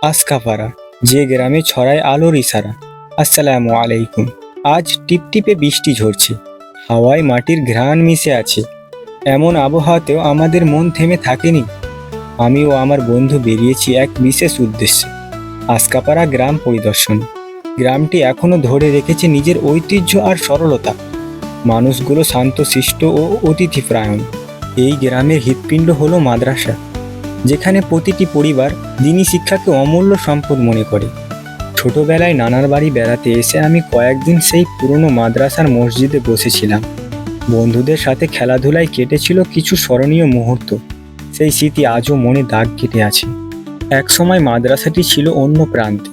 আসকাপাড়া, যে গ্রামে ছড়ায় আলোর ইশারা। আসসালামু আলাইকুম। আজ টিপটিপে বৃষ্টি ঝরছে, হাওয়ায় মাটির ঘ্রাণ মিশে আছে। এমন আবহাওয়াতেও আমাদের মন থেমে থাকেনি। আমি ও আমার বন্ধু বেরিয়েছি এক বিশেষ উদ্দেশ্যে, আসকাপাড়া গ্রাম পরিদর্শন। গ্রামটি এখনো ধরে রেখেছে নিজের ঐতিহ্য আর সরলতা। মানুষগুলো শান্তশিষ্ট ও অতিথিপরায়ণ। এই গ্রামের হৃৎপিণ্ড হলো মাদ্রাসা, যেখানে প্রতিটি পরিবার দিনী শিক্ষাকে অমূল্য সম্পদ মনে করে। ছোটবেলায় নানার বাড়ি বেড়াতে এসে আমি কয়েকদিন সেই পুরনো মাদ্রাসার মসজিদে বসেছিলাম। বন্ধুদের সাথে খেলাধুলায় কেটেছিল কিছু স্মরণীয় মুহূর্ত। সেই স্মৃতি আজও মনে দাগ কেটে আছে। একসময় মাদ্রাসাটি ছিল অন্য প্রান্তে,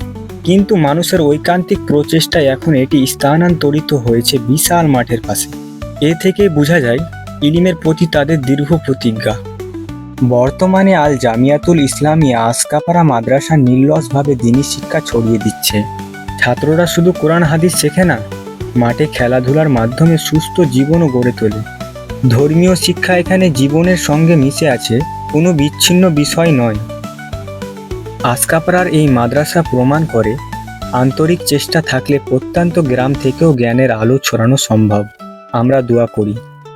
কিন্তু মানুষের ঐকান্তিক প্রচেষ্টায় এখন এটি স্থানান্তরিত হয়েছে বিশাল মাঠের পাশে। এ থেকে বোঝা যায় ইলমের প্রতি তাদের দীর্ঘ প্রতিজ্ঞা। বর্তমানে আল জামিয়াতুল ইসলামিয়া আসকাপাড়া মাদ্রাসা নির্লসভাবে দ্বীনি শিক্ষা ছড়িয়ে দিচ্ছে। ছাত্ররা শুধু কোরআন হাদিস শেখে না, মাঠে খেলাধুলার মাধ্যমে সুস্থ জীবনও গড়ে তোলে। ধর্মীয় শিক্ষা এখানে জীবনের সঙ্গে মিশে আছে, কোনো বিচ্ছিন্ন বিষয় নয়। আসকাপাড়ার এই মাদ্রাসা প্রমাণ করে, আন্তরিক চেষ্টা থাকলে প্রত্যন্ত গ্রাম থেকেও জ্ঞানের আলো ছড়ানো সম্ভব। আমরা দোয়া করি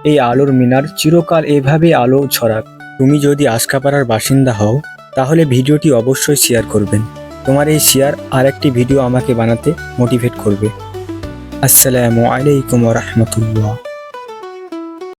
এই আলোর মিনার চিরকাল এভাবেই আলো ছড়াক। তুমি যদি আসকাপাড়ার বাসিন্দা হও, তাহলে ভিডিওটি অবশ্যই শেয়ার করবেন। তোমার এই শেয়ার আরেকটি ভিডিও আমাকে বানাতে মোটিভেট করবে। আসসালামু আলাইকুম ওয়া রাহমাতুল্লাহ।